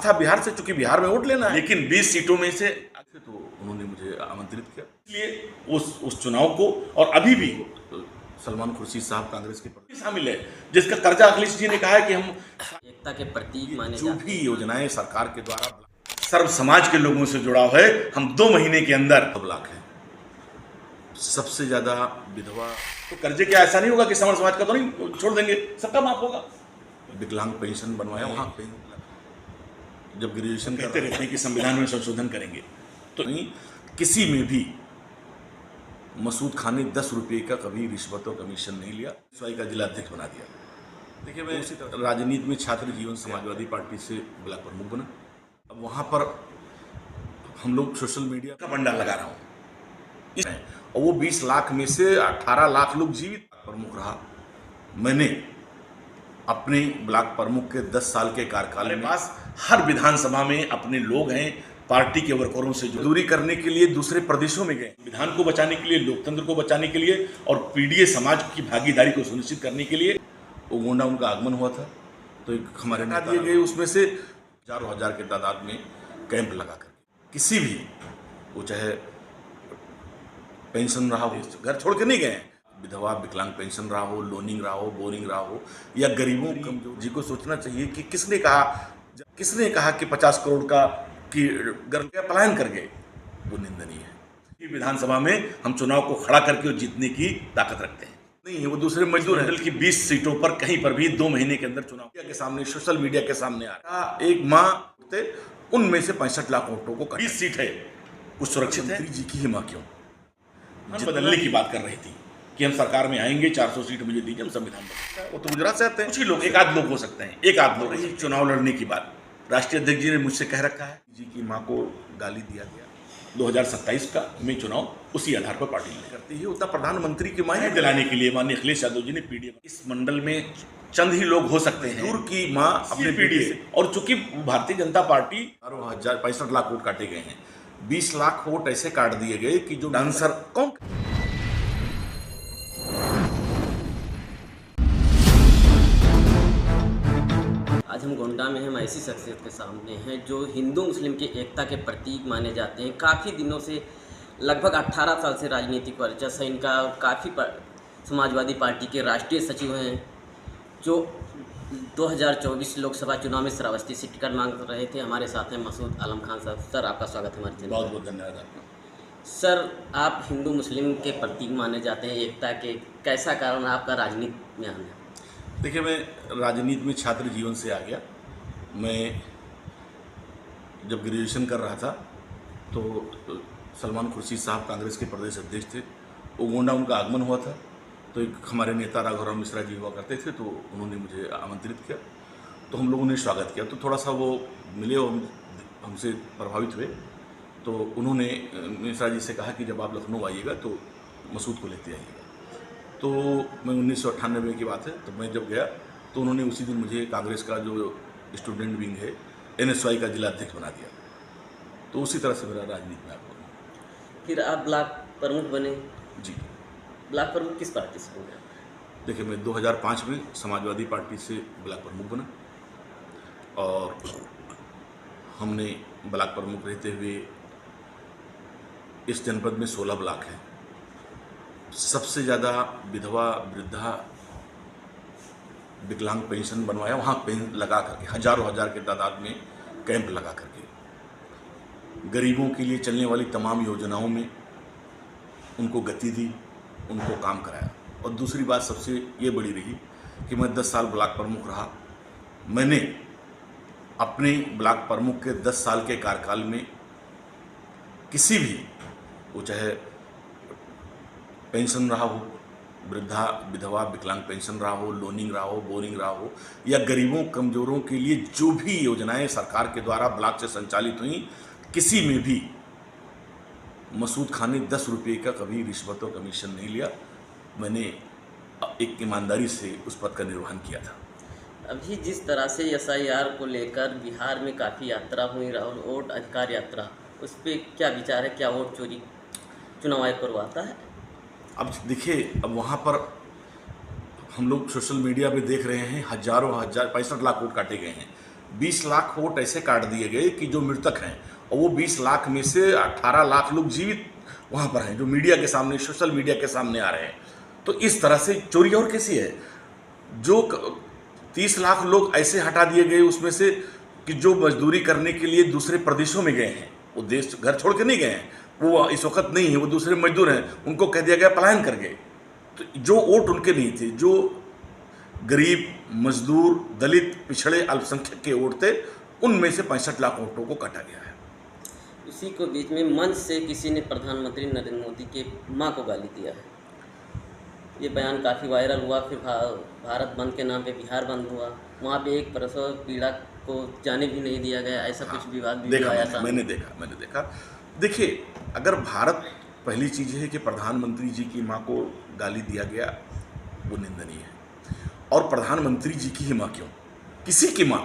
था बिहार से, चूंकि बिहार में वोट लेना है, लेकिन 20 सीटों में से तो उन्होंने मुझे आमंत्रित किया, इसलिए उस चुनाव को, और अभी भी सलमान खुर्शीद साहब कांग्रेस के प्रति शामिल है, जिसका कर्जा अखिलेश जी ने कहा है कि हम एकता के प्रतीक माने जो भी योजनाएं सरकार के द्वारा सर्व समाज के लोगों से जुड़ाव है, हम 2 महीने के अंदर 2 लाख है, सबसे ज्यादा विधवा। तो कर्जे क्या ऐसा नहीं होगा कि समर समाज का तो नहीं छोड़ देंगे, सबका माफ होगा। विकलांग पेंशन बनवाया, वहां जब ग्रेजुएशन कहते रहते हैं कि संविधान में संशोधन करेंगे, तो नहीं किसी में भी मसूद खान ने 10 रुपये का कभी रिश्वत और कमीशन नहीं लिया, स्वाई का जिला अध्यक्ष बना दिया। देखिए, मैं राजनीति में छात्र जीवन समाजवादी पार्टी से ब्लॉक प्रमुख बना। अब वहां पर हम लोग सोशल मीडिया का भंडार लगा रहा हूँ, और वो 20 लाख में से 18 लाख लोग जीवित प्रमुख रहा। मैंने अपने ब्लॉक प्रमुख के 10 साल के कार्यकाल में पास हर विधानसभा में अपने लोग हैं, पार्टी के वर्करों से दूरी करने के लिए दूसरे प्रदेशों में गए, विधान को बचाने के लिए, लोकतंत्र को बचाने के लिए और पीडीए समाज की भागीदारी को सुनिश्चित करने के लिए। वो गोंडा उनका आगमन हुआ था, तो एक हमारे नेता दिए गए, उसमें से हजारों हजार के तादाद में कैंप लगाकर किसी भी, वो चाहे पेंशन रहा हो, घर छोड़ के नहीं गए, विधवा विकलांग पेंशन रहा हो, लोनिंग रहा हो, बोरिंग रहा हो, या गरीबों कमजोर जी को सोचना चाहिए कि किसने कहा कि 50 करोड़ का कि गर्ल का पलायन कर गए, वो निंदनीय है। विधानसभा में हम चुनाव को खड़ा करके जीतने की ताकत रखते हैं, नहीं है वो दूसरे मजदूर हैं। की 20 सीटों पर कहीं पर भी 2 महीने के अंदर चुनाव के सामने, सोशल मीडिया के सामने आ रहा एक माँ, उनमें से 65 लाख वोटों को 20 सीट है, वो सुरक्षित है। जी की ही माँ क्यों बदलने की बात कर रही थी कि हम सरकार में आएंगे, 400 सीट मुझे दीजिए, हम संविधान बदलेंगे। वो तो गुजरात से आते हैं, कुछ ही लोग, एक आध लोग हो सकते हैं, एक आध लोग। चुनाव लड़ने की बात राष्ट्रीय अध्यक्ष जी ने मुझसे कह रखा है, जी की माँ को गाली दिया गया। 2027 का में चुनाव उसी आधार पर पार्टी करती है। उत्तर प्रधानमंत्री की मां दिलाने के लिए माननीय अखिलेश यादव जी ने पीडीए, इस मंडल में चंद ही लोग हो सकते हैं दूर की मां अपने पीडीए, और चूंकि भारतीय जनता पार्टी 65 लाख वोट काटे गए हैं, 20 लाख वोट ऐसे काट दिए गए कि जो डांसर कौन। आज हम गोंडा में हम ऐसी शख्सियत के सामने हैं जो हिंदू मुस्लिम की एकता के प्रतीक माने जाते हैं। काफ़ी दिनों से, लगभग 18 साल से राजनीतिक वर्चस्व है इनका। काफ़ी समाजवादी पार्टी के राष्ट्रीय सचिव हैं, जो 2024 लोकसभा चुनाव में श्रावस्ती से टिकट मांग रहे थे। हमारे साथ हैं मसूद आलम खान साहब। सर, आपका स्वागत है हमारे चैनल। बहुत बहुत धन्यवाद आपका। सर, आप हिंदू मुस्लिम के प्रतीक माने जाते हैं, एकता के, कैसा कारण आपका राजनीति में आना? देखिए, मैं राजनीति में छात्र जीवन से आ गया। मैं जब ग्रेजुएशन कर रहा था तो सलमान खुर्शीद साहब कांग्रेस के प्रदेश अध्यक्ष थे, वो गोंडा उनका आगमन हुआ था, तो एक हमारे नेता राघवराम मिश्रा जी हुआ करते थे, तो उन्होंने मुझे आमंत्रित किया, तो हम लोगों ने स्वागत किया। तो थोड़ा सा वो मिले और हमसे प्रभावित हुए, तो उन्होंने मिश्रा जी से कहा कि जब आप लखनऊ आइएगा तो मसूद को लेते आइएगा। तो मैं 1998 की बात है, तो मैं जब गया तो उन्होंने उसी दिन मुझे कांग्रेस का जो स्टूडेंट विंग है NSY का जिला अध्यक्ष बना दिया। तो उसी तरह से मेरा राजनीति में आगमन। फिर आप ब्लॉक प्रमुख बने? जी। ब्लॉक प्रमुख किस पार्टी से बने? देखिए, मैं 2005 में समाजवादी पार्टी से ब्लॉक प्रमुख बना, और हमने ब्लॉक प्रमुख रहते हुए इस जनपद में 16 ब्लॉक हैं। सबसे ज़्यादा विधवा वृद्धा विकलांग पेंशन बनवाया, वहाँ पेन लगा करके हजारों हजार के तादाद में कैंप लगा करके गरीबों के लिए चलने वाली तमाम योजनाओं में उनको गति दी, उनको काम कराया। और दूसरी बात सबसे ये बड़ी रही कि मैं 10 साल ब्लॉक प्रमुख रहा। मैंने अपने ब्लॉक प्रमुख के 10 साल के कार्यकाल में किसी भी, वो चाहे पेंशन रहा हो, वृद्धा विधवा विकलांग पेंशन रहा हो, लोनिंग रहा हो, बोरिंग रहा हो, या गरीबों कमजोरों के लिए जो भी योजनाएं सरकार के द्वारा ब्लॉक से संचालित हुई, किसी में भी मसूद खान ने 10 रुपये का कभी रिश्वत और कमीशन नहीं लिया। मैंने एक ईमानदारी से उस पद का निर्वहन किया था। अभी जिस तरह से SIR को लेकर बिहार में काफ़ी यात्रा हुई, राहुल वोट अधिकार यात्रा, उस पर क्या विचार है? क्या वोट चोरी चुनाव आयोग करवाता है? अब देखिए, अब वहाँ पर हम लोग सोशल मीडिया पे देख रहे हैं, हजारों हजार 65 लाख वोट काटे गए हैं, 20 लाख वोट ऐसे काट दिए गए कि जो मृतक हैं, और वो 20 लाख में से 18 लाख लोग जीवित वहाँ पर हैं, जो मीडिया के सामने, सोशल मीडिया के सामने आ रहे हैं। तो इस तरह से चोरी और कैसी है? जो 30 लाख लोग ऐसे हटा दिए गए उसमें से कि जो मजदूरी करने के लिए दूसरे प्रदेशों में गए हैं, वो देश घर छोड़ के नहीं गए हैं, वो इस वक्त नहीं है, वो दूसरे मजदूर हैं, उनको कह दिया गया पलायन कर गए। तो जो वोट उनके नहीं थे, जो गरीब, मजदूर, दलित, पिछड़े, अल्पसंख्यक के वोट थे, उनमें से 65 लाख वोटों को काटा गया है। इसी को बीच में मंच से किसी ने प्रधानमंत्री नरेंद्र मोदी के मां को गाली दिया है। ये बयान काफ़ी वायरल हुआ। फिर भारत बंद के नाम पे बिहार बंद हुआ, वहाँ पे एक प्रसव पीड़ा को जाने भी नहीं दिया गया, ऐसा कुछ विवाद भी आया था। मैंने देखा। देखिए, अगर भारत, पहली चीज़ है कि प्रधानमंत्री जी की माँ को गाली दिया गया, वो निंदनीय है। और प्रधानमंत्री जी की ही माँ क्यों, किसी की माँ,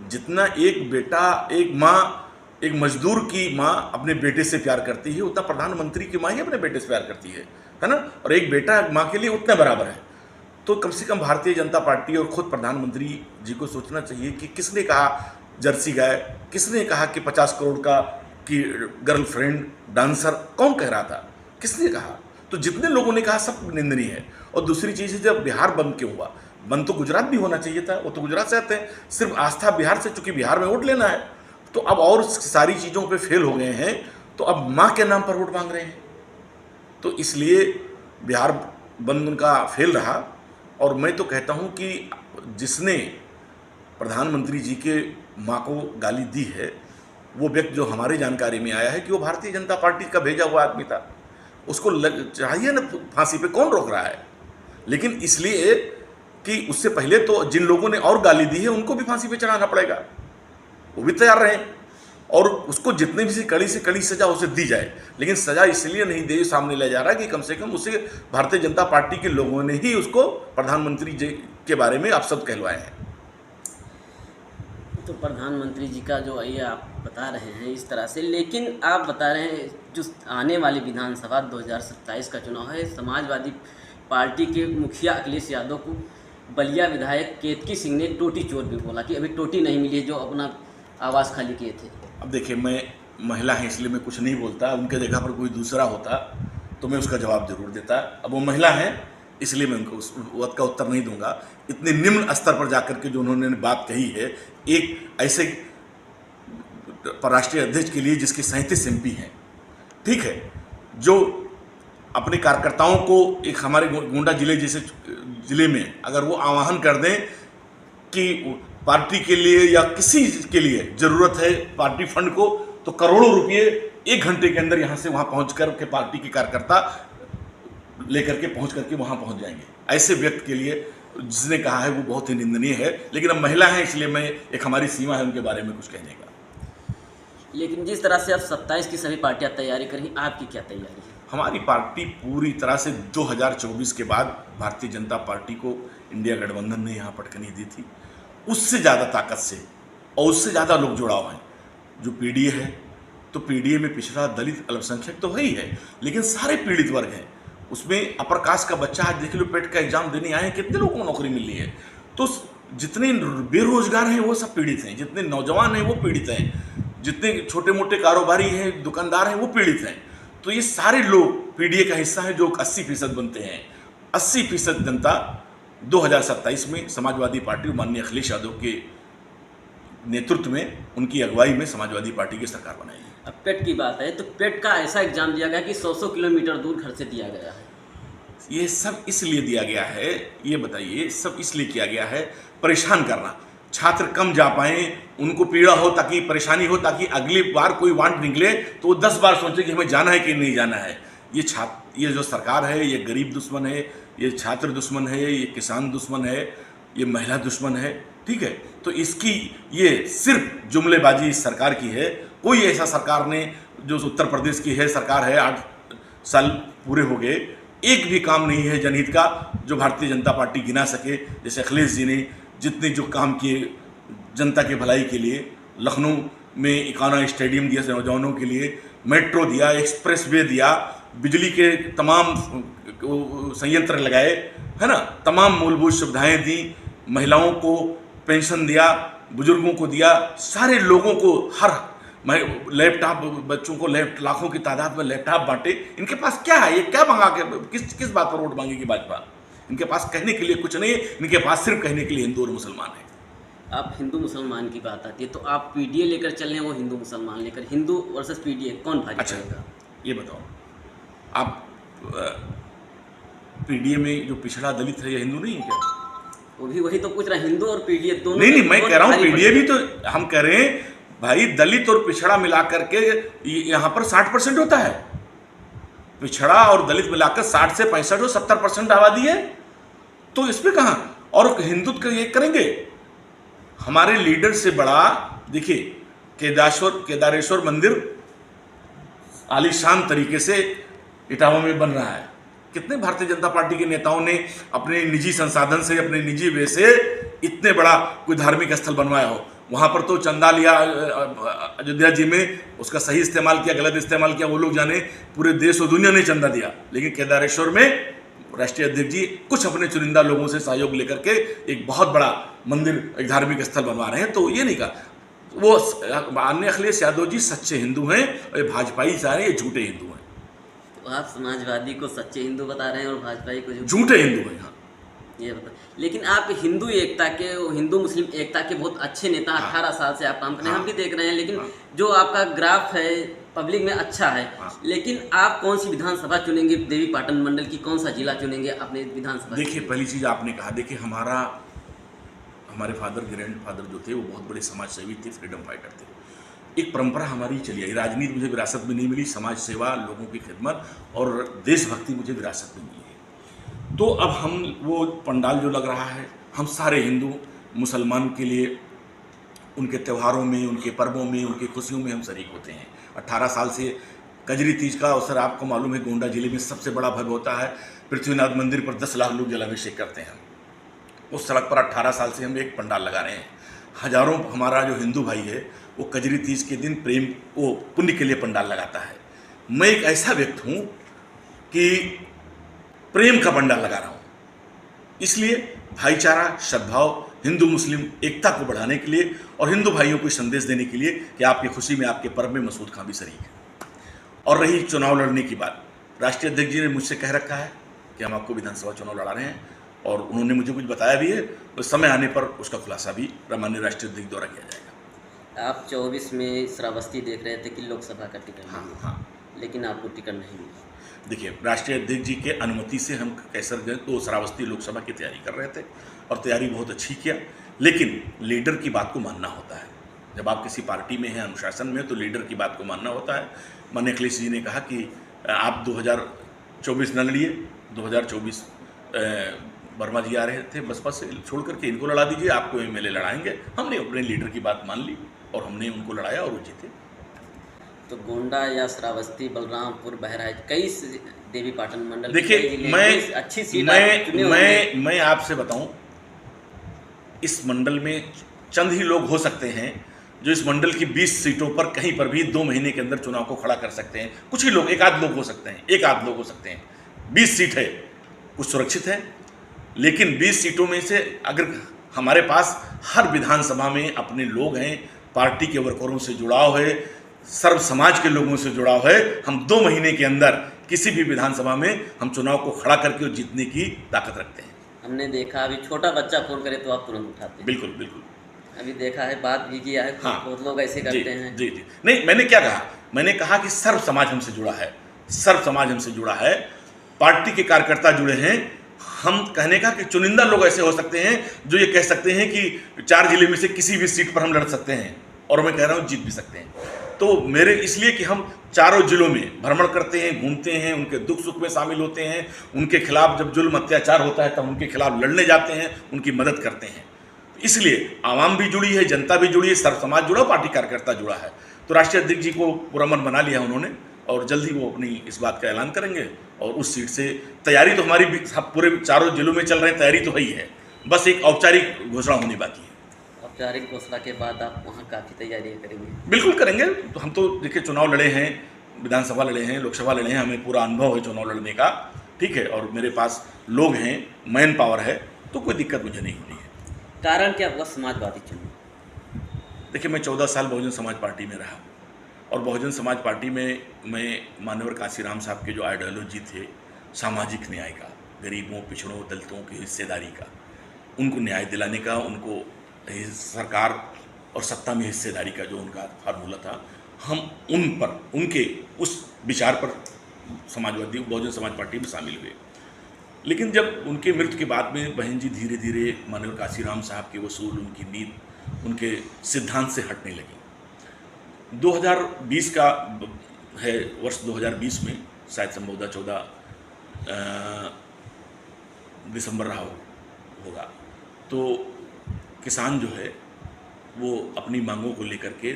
जितना एक बेटा, एक माँ, एक मजदूर की माँ अपने बेटे से प्यार करती है, उतना प्रधानमंत्री की माँ ही अपने बेटे से प्यार करती है ना। और एक बेटा माँ के लिए उतने बराबर है। तो कम से कम भारतीय जनता पार्टी और खुद प्रधानमंत्री जी को सोचना चाहिए कि किसने कहा जर्सी गाय, किसने कहा कि 50 करोड़ का कि गर्लफ्रेंड डांसर, कौन कह रहा था, किसने कहा? तो जितने लोगों ने कहा सब निंदनीय है। और दूसरी चीज़ है, जब बिहार बंद क्यों हुआ? बंद तो गुजरात भी होना चाहिए था, वो तो गुजरात से आते हैं, सिर्फ आस्था बिहार से, चूंकि बिहार में वोट लेना है। तो अब और सारी चीज़ों पे फेल हो गए हैं, तो अब माँ के नाम पर वोट मांग रहे हैं। तो इसलिए बिहार बंद उनका फेल रहा। और मैं तो कहता हूँ कि जिसने प्रधानमंत्री जी के माँ को गाली दी है, वो व्यक्ति जो हमारी जानकारी में आया है कि वो भारतीय जनता पार्टी का भेजा हुआ आदमी था। उसको चाहिए ना फांसी पे, कौन रोक रहा है? लेकिन इसलिए कि उससे पहले तो जिन लोगों ने और गाली दी है उनको भी फांसी पे चढ़ाना पड़ेगा, वो भी तैयार रहें, और उसको जितने भी से कड़ी सजा उसे दी जाए। लेकिन सजा इसलिए नहीं दे सामने ले जा रहा कि कम से कम उसे भारतीय जनता पार्टी के लोगों ने ही उसको प्रधानमंत्री जी के बारे में अपशब्द कहलवाए हैं। तो प्रधानमंत्री जी का जो ये आप बता रहे हैं इस तरह से, लेकिन आप बता रहे हैं जो आने वाली विधानसभा 2027 का चुनाव है, समाजवादी पार्टी के मुखिया अखिलेश यादव को बलिया विधायक केतकी सिंह ने टोटी चोर भी बोला कि अभी टोटी नहीं मिली है जो अपना आवास खाली किए थे। अब देखिए, मैं महिला है इसलिए मैं कुछ नहीं बोलता, उनके जगह पर कोई दूसरा होता तो मैं उसका जवाब जरूर देता। अब वो महिला है इसलिए मैं उनको उस बात का उत्तर नहीं दूंगा। इतने निम्न स्तर पर जाकर के जो उन्होंने बात कही है, एक ऐसे राष्ट्रीय अध्यक्ष के लिए जिसके 37 MP हैं, ठीक है, जो अपने कार्यकर्ताओं को एक हमारे गोंडा जिले जैसे जिले में अगर वो आह्वान कर दें कि पार्टी के लिए या किसी के लिए ज़रूरत है पार्टी फंड को, तो करोड़ों रुपए 1 घंटे के अंदर यहाँ से वहाँ पहुँच कर के पार्टी के कार्यकर्ता लेकर के पहुँच करके वहाँ पहुँच जाएंगे। ऐसे व्यक्ति के लिए जिसने कहा है वो बहुत ही निंदनीय है। लेकिन अब महिला है इसलिए मैं, एक हमारी सीमा है उनके बारे में कुछ कहने का। लेकिन जिस तरह से अब 27 की सभी पार्टियां तैयारी करेंगी, आपकी क्या तैयारी है? हमारी पार्टी पूरी तरह से 2024 के बाद भारतीय जनता पार्टी को इंडिया गठबंधन ने यहाँ पटकनी दी थी, उससे ज़्यादा ताकत से और उससे ज़्यादा लोग जुड़ाव हैं। जो पीडीए है, तो पीडीए में पिछड़ा, दलित, अल्पसंख्यक तो है ही है, लेकिन सारे पीड़ित वर्ग हैं उसमें। अपर कास्ट का बच्चा आज देख लो पेट का एग्जाम देने आए हैं, कितने लोगों को नौकरी मिल रही है। तो जितने बेरोजगार हैं वो सब पीड़ित हैं, जितने नौजवान हैं वो पीड़ित हैं, जितने छोटे मोटे कारोबारी हैं, दुकानदार हैं, वो पीड़ित हैं। तो ये सारे लोग पीडीए का हिस्सा है, जो 80% बनते हैं। 80% जनता 2027 में समाजवादी पार्टी माननीय अखिलेश यादव के नेतृत्व में, उनकी अगुवाई में समाजवादी पार्टी की सरकार बनाएगी। अब पेट की बात है तो पेट का ऐसा एग्जाम दिया गया कि 100 किलोमीटर दूर घर से दिया गया है। ये सब इसलिए दिया गया है, ये बताइए, सब इसलिए किया गया है परेशान करना, छात्र कम जा पाएँ, उनको पीड़ा हो, ताकि परेशानी हो, ताकि अगली बार कोई वांट निकले तो वो 10 बार सोचे कि हमें जाना है कि नहीं जाना है। ये जो सरकार है, ये गरीब दुश्मन है, ये छात्र दुश्मन है, ये किसान दुश्मन है, ये महिला दुश्मन है, ठीक है। तो इसकी ये सिर्फ जुमलेबाजी इस सरकार की है। कोई ऐसा सरकार ने, जो उत्तर प्रदेश की है सरकार है, 8 साल पूरे हो गए, एक भी काम नहीं है जनहित का जो भारतीय जनता पार्टी गिना सके। जैसे अखिलेश जी ने जितने जो काम किए जनता के भलाई के लिए, लखनऊ में इकाना स्टेडियम दिया नौजवानों के लिए, मेट्रो दिया, एक्सप्रेस वे दिया, बिजली के तमाम संयंत्र लगाए, है ना, तमाम मूलभूत सुविधाएं दी, महिलाओं को पेंशन दिया, बुजुर्गों को दिया, सारे लोगों को हर लैपटॉप, बच्चों को लाखों की तादाद में लैपटॉप बांटे। इनके पास क्या है? ये क्या मांगा के किस बात पर वोट मांगेगी भाजपा? इनके पास कहने के लिए कुछ नहीं है, इनके पास सिर्फ कहने के लिए हिंदू और मुसलमान है। आप हिंदू मुसलमान की बात आती है तो आप पीडीए लेकर चल रहे हैं, वो हिंदू मुसलमान लेकर, हिंदू वर्सेस पीडीए कौन भारी अच्छा, पड़ेगा? ये बताओ आप, पीडीए में जो पिछड़ा दलित है, ये हिंदू नहीं है क्या? वो भी वही तो पूछ रहा है, हिंदू और पीडीए दोनों नहीं, में मैं कौन कह रहा हूँ भारी पीडीए भी पड़ेगा? तो हम कह रहे हैं भाई, दलित और पिछड़ा मिलाकर के यहाँ पर 60% होता है। पिछड़ा और दलित मिलाकर 60 से 65 और 70% आबादी है, तो इस पे कहाँ और हिंदुत्व ये करेंगे? हमारे लीडर से बड़ा देखिए, केदारेश्वर मंदिर आलीशान तरीके से इटावा में बन रहा है। कितने भारतीय जनता पार्टी के नेताओं ने अपने निजी संसाधन से, अपने निजी वे से इतने बड़ा कोई धार्मिक स्थल बनवाया हो? वहाँ पर तो चंदा लिया अयोध्या जी में, उसका सही इस्तेमाल किया, गलत इस्तेमाल किया वो लोग जाने, पूरे देश और दुनिया ने चंदा दिया। लेकिन केदारेश्वर में राष्ट्रीय अध्यक्ष जी कुछ अपने चुनिंदा लोगों से सहयोग लेकर के एक बहुत बड़ा मंदिर, एक धार्मिक स्थल बनवा रहे हैं। तो ये नहीं कहा वो माननीय अखिलेश यादव जी सच्चे हिंदू हैं, और ये भाजपाई सारे ये झूठे हिंदू हैं। तो आप समाजवादी को सच्चे हिंदू बता रहे हैं और भाजपाई को झूठे हिंदू हैं। हाँ, ये बता, लेकिन आप हिंदू एकता के, हिंदू मुस्लिम एकता के बहुत अच्छे नेता, हाँ, 18 साल से आप काम कर रहे हैं, हम भी देख रहे हैं। लेकिन हाँ, जो आपका ग्राफ है पब्लिक में अच्छा है, हाँ, लेकिन आप कौन सी विधानसभा चुनेंगे? देवी पाटन मंडल की कौन सा जिला चुनेंगे अपने विधानसभा? देखिए, पहली चीज़ आपने कहा, देखिए हमारे फादर, ग्रैंड फादर जो थे वो बहुत बड़े समाज सेवी थे, फ्रीडम फाइटर थे। एक परंपरा हमारी चली आई। राजनीति मुझे विरासत में नहीं मिली, समाज सेवा, लोगों की खिदमत और देशभक्ति मुझे विरासत में मिली है। तो अब हम वो पंडाल जो लग रहा है, हम सारे हिंदू मुसलमान के लिए उनके त्योहारों में, उनके पर्वों में, उनकी खुशियों में हम शरीक होते हैं। 18 साल से कजरी तीज का अवसर आपको मालूम है, गोंडा जिले में सबसे बड़ा भव्य होता है। पृथ्वीनाथ मंदिर पर 10 लाख लोग जलाभिषेक करते हैं। उस सड़क पर 18 साल से हम एक पंडाल लगा रहे हैं। हजारों हमारा जो हिंदू भाई है वो कजरी तीज के दिन प्रेम वो पुण्य के लिए पंडाल लगाता है। मैं एक ऐसा व्यक्ति हूँ कि प्रेम का पंडाल लगा रहा हूँ, इसलिए भाईचारा, सद्भाव, हिंदू मुस्लिम एकता को बढ़ाने के लिए और हिंदू भाइयों को संदेश देने के लिए कि आपकी खुशी में, आपके पर्व में मसूद खां भी शरीक है। और रही चुनाव लड़ने की बात, राष्ट्रीय अध्यक्ष जी ने मुझसे कह रखा है कि हम आपको विधानसभा चुनाव लड़ा रहे हैं, और उन्होंने मुझे कुछ बताया भी है। उस समय आने पर उसका खुलासा भी माननीय राष्ट्रीय अध्यक्ष द्वारा किया जाएगा। आप 24 में श्रावस्ती देख रहे थे कि लोकसभा का टिकट हाँ, मिला, हाँ। लेकिन आपको टिकट नहीं मिला। देखिए, राष्ट्रीय अध्यक्ष जी के अनुमति से हम कैसर गए तो श्रावस्ती लोकसभा की तैयारी कर रहे थे, और तैयारी बहुत अच्छी किया। लेकिन लीडर की बात को मानना होता है। जब आप किसी पार्टी में हैं, अनुशासन में, तो लीडर की बात को मानना होता है। माननीय अखिलेश जी ने कहा कि आप 2024 न लड़िए, 2024 वर्मा जी आ रहे थे बसपा से, छोड़ करके इनको लड़ा दीजिए, आपको एमएलए लड़ाएंगे। हमने अपने लीडर की बात मान ली और हमने उनको लड़ाया और वो जीते। तो गोंडा या श्रावस्ती, बलरामपुर, बहराइच, कई देवी पाटन मंडल, देखिए, अच्छी सीट आप चुने होंगे। मैं आपसे बताऊं, इस मंडल में चंद ही लोग हो सकते हैं जो इस मंडल की 20 सीटों पर कहीं पर भी 2 महीने के अंदर चुनाव को खड़ा कर सकते हैं। कुछ ही लोग, एक आध लोग हो सकते हैं, 20 सीट है, कुछ सुरक्षित है। लेकिन 20 सीटों में से अगर हमारे पास हर विधानसभा में अपने लोग हैं, पार्टी के वर्करों से जुड़ाव है, सर्व समाज के लोगों से जुड़ाव है, हम 2 महीने के अंदर किसी भी विधानसभा में हम चुनाव को खड़ा करके जीतने की ताकत रखते हैं। हमने देखा, अभी छोटा बच्चा फोन करे तो आप तुरंत उठाते हैं। बिल्कुल बिल्कुल। अभी देखा है, बात भी किया है, हाँ, बहुत लोग ऐसे करते हैं। जी जी। नहीं, मैंने क्या कहा, मैंने कहा कि सर्व समाज हमसे जुड़ा है, सर्व समाज हमसे जुड़ा है, पार्टी के कार्यकर्ता जुड़े हैं। हम कहने का कि चुनिंदा लोग ऐसे हो सकते हैं जो ये कह सकते हैं कि 4 जिले में से किसी भी सीट पर हम लड़ सकते हैं, और मैं कह रहा हूँ जीत भी सकते हैं। तो मेरे इसलिए कि हम चारों जिलों में भ्रमण करते हैं, घूमते हैं, उनके दुख सुख में शामिल होते हैं, उनके खिलाफ जब जुल्म अत्याचार होता है तब उनके खिलाफ लड़ने जाते हैं, उनकी मदद करते हैं। इसलिए आवाम भी जुड़ी है, जनता भी जुड़ी है, सर्व समाज जुड़ा, पार्टी कार्यकर्ता जुड़ा है। तो राष्ट्रीय अध्यक्ष जी को पूरा मन बना लिया उन्होंने, और जल्द ही वो अपनी इस बात का ऐलान करेंगे। और उस सीट से तैयारी तो हमारी पूरे चारों जिलों में चल रहे हैं, तैयारी तो है ही है, बस एक औपचारिक घोषणा होनी बाकी है। औपचारिक घोषणा के बाद आप वहाँ काफ़ी तैयारियाँ करेंगे? बिल्कुल करेंगे। तो हम तो देखिए चुनाव लड़े हैं, विधानसभा लड़े हैं, लोकसभा लड़े हैं, हमें पूरा अनुभव है चुनाव लड़ने का, ठीक है। और मेरे पास लोग हैं, मैन पावर है, तो कोई दिक्कत मुझे नहीं होनी है। कारण क्या हुआ समाजवादी चुने? देखिए, मैं 14 साल बहुजन समाज पार्टी में रहा और बहुजन समाज पार्टी में मैं मान्यवर काशीराम साहब के जो आइडियोलॉजी थे सामाजिक न्याय का, गरीबों, पिछड़ों, दलितों की हिस्सेदारी का, उनको न्याय दिलाने का, उनको सरकार और सत्ता में हिस्सेदारी का जो उनका फार्मूला था, हम उन पर, उनके उस विचार पर समाजवादी बहुजन समाज पार्टी में शामिल हुए। लेकिन जब उनके मृत्यु के बाद में बहन जी धीरे धीरे माननीय काशीराम साहब के वसूल, उनकी नीति, उनके सिद्धांत से हटने लगी। 2020 का है, वर्ष 2020 में शायद संभवतः 14 दिसंबर रहा होगा, तो किसान जो है वो अपनी मांगों को लेकर के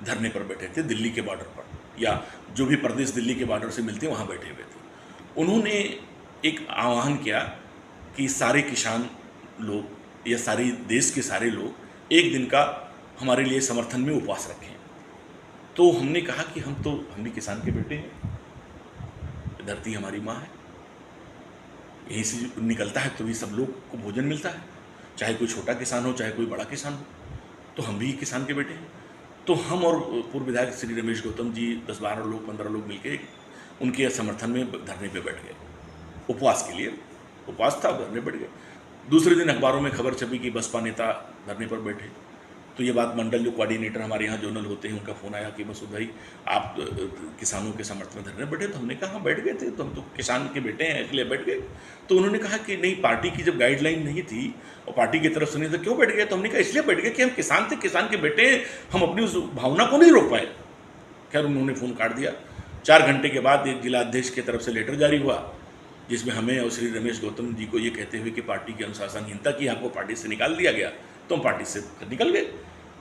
धरने पर बैठे थे दिल्ली के बॉर्डर पर, या जो भी प्रदेश दिल्ली के बॉर्डर से मिलते हैं वहाँ बैठे हुए थे। उन्होंने एक आह्वान किया कि सारे किसान लोग या सारे देश के सारे लोग एक दिन का हमारे लिए समर्थन में उपवास रखें। तो हमने कहा कि हम भी किसान के बेटे हैं, धरती हमारी माँ है, यहीं से निकलता है तो भी सब लोग को भोजन मिलता है, चाहे कोई छोटा किसान हो चाहे कोई बड़ा किसान हो, तो हम भी किसान के बेटे हैं। तो हम और पूर्व विधायक श्री रमेश गौतम जी 10-12 लोग 15 लोग मिलके उनके समर्थन में धरने पे बैठ गए, उपवास के लिए उपवास था, धरने बैठ गए। दूसरे दिन अखबारों में खबर छपी कि बसपा नेता धरने पर बैठे। तो ये बात मंडल जो कोऑर्डिनेटर हमारे यहाँ जोनल होते हैं उनका फ़ोन आया कि मसूद भाई आप किसानों के समर्थन में धरने बैठे। तो हमने कहा हाँ बैठ गए थे, तो हम तो किसान के बेटे हैं इसलिए बैठ गए। तो उन्होंने कहा कि नहीं, पार्टी की जब गाइडलाइन नहीं थी और पार्टी की तरफ से नहीं, तो क्यों बैठ गए? तो हमने कहा इसलिए बैठ गए कि हम किसान थे, किसान के बेटे हैं, हम अपनी उस भावना को नहीं रोक पाए। खैर उन्होंने फ़ोन काट दिया। 4 घंटे के बाद एक जिलाध्यक्ष की तरफ से लेटर जारी हुआ जिसमें हमें और श्री रमेश गौतम जी को ये कहते हुए कि पार्टी की अनुशासनहीनता की, आपको पार्टी से निकाल दिया गया, तो हम पार्टी से निकल गए।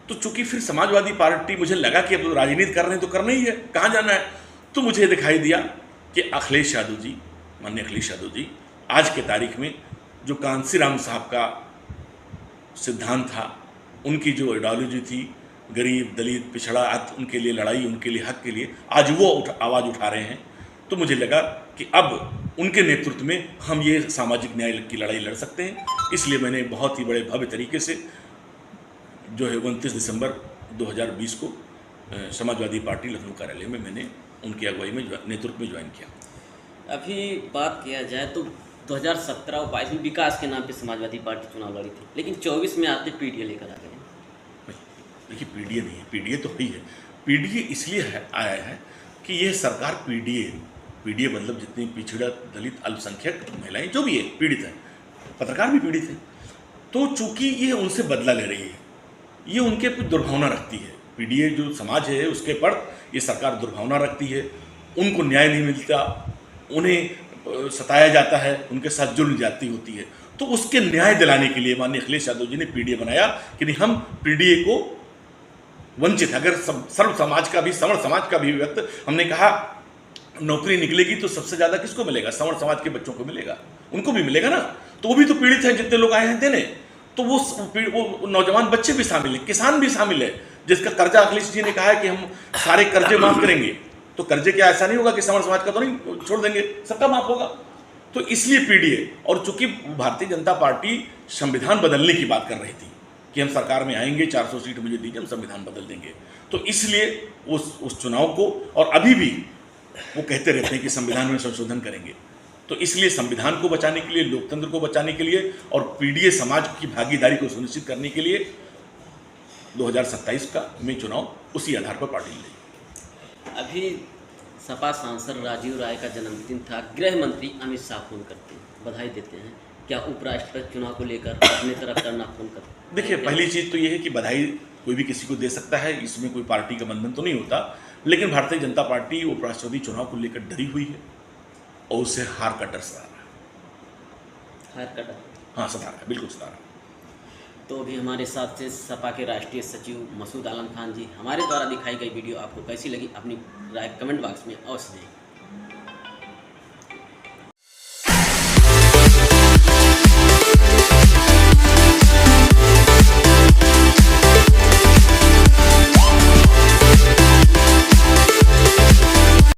तो चूंकि फिर समाजवादी पार्टी, मुझे लगा कि अब राजनीति कर रहे हैं तो करना ही है, कहाँ जाना है। तो मुझे दिखाई दिया कि अखिलेश यादव जी, माननीय अखिलेश यादव जी, आज के तारीख में जो कांसीराम साहब का सिद्धांत था, उनकी जो आइडियोलॉजी थी, गरीब, दलित, पिछड़ा, उनके लिए लड़ाई, उनके लिए हक के लिए आज वो आवाज़ उठा रहे हैं। तो मुझे लगा कि अब उनके नेतृत्व में हम ये सामाजिक न्याय की लड़ाई लड़ सकते हैं। इसलिए मैंने बहुत ही बड़े भव्य तरीके से जो है 29 दिसंबर 2020 को समाजवादी पार्टी लखनऊ कार्यालय में मैंने उनकी अगुवाई में नेतृत्व में ज्वाइन किया। अभी बात किया जाए तो 2017 और 22 में विकास के नाम पे समाजवादी पार्टी चुनाव लड़ी थी, लेकिन 24 में आते पीडीए लेकर आ गए। देखिए पीडीए नहीं है, पीडीए तो ही है। पीडीए इसलिए आया है कि ये सरकार पीडीए मतलब जितनी पिछड़ा, दलित, अल्पसंख्यक, महिलाएं जो भी है पीड़ित हैं, पत्रकार भी पीड़ित हैं, तो चूंकि ये उनसे बदला ले रही है, ये उनके कुछ दुर्भावना रखती है। पीडीए जो समाज है उसके पर ये सरकार दुर्भावना रखती है, उनको न्याय नहीं मिलता, उन्हें सताया जाता है, उनके साथ जुल्म ज्यादती होती है। तो उसके न्याय दिलाने के लिए माननीय अखिलेश यादव जी ने पीडीए बनाया कि नहीं, हम पीडीए को वंचित, अगर सर्व समाज का भी, सवर्ण समाज का भी व्यक्ति, हमने कहा नौकरी निकलेगी तो सबसे ज़्यादा किसको मिलेगा? सवर्ण समाज के बच्चों को मिलेगा, उनको भी मिलेगा ना। तो वो भी तो पीड़ित हैं, जितने लोग आए हैं देने, तो वो नौजवान बच्चे भी शामिल हैं, किसान भी शामिल है, जिसका कर्जा अखिलेश जी ने कहा है कि हम सारे कर्जे माफ करेंगे। तो कर्जे क्या ऐसा नहीं होगा कि सवर्ण समाज का तो नहीं छोड़ देंगे, सबका माफ होगा। तो इसलिए पीडीए, और चूंकि भारतीय जनता पार्टी संविधान बदलने की बात कर रही थी कि हम सरकार में आएंगे, 400 सीट मुझे दीजिए, हम संविधान बदल देंगे, तो इसलिए उस चुनाव को, और अभी भी वो कहते रहते हैं कि संविधान में संशोधन करेंगे, तो इसलिए संविधान को बचाने के लिए, लोकतंत्र को बचाने के लिए और पीडीए समाज की भागीदारी को सुनिश्चित करने के लिए 2027 का में चुनाव उसी आधार पर पार्टी लड़ी। अभी सपा सांसद राजीव राय का जन्मदिन था, गृह मंत्री अमित शाह फोन करते हैं, बधाई देते हैं, क्या उपराष्ट्रपति चुनाव को लेकर अपने तरफ करना फोन करते हैं? देखिए पहली चीज़ तो ये है कि बधाई कोई भी किसी को दे सकता है, इसमें कोई पार्टी का बंधन तो नहीं होता, लेकिन भारतीय जनता पार्टी उपराष्ट्रपति चुनाव को लेकर डरी हुई है और उससे हार का डर सता रहा है। हार का डर? हाँ सता रहा है, बिल्कुल सता रहा है। तो अभी हमारे साथ से सपा के राष्ट्रीय सचिव मसूद आलम खान जी, हमारे द्वारा दिखाई गई वीडियो आपको कैसी लगी? अपनी राय कमेंट बॉक्स में अवश्य दें।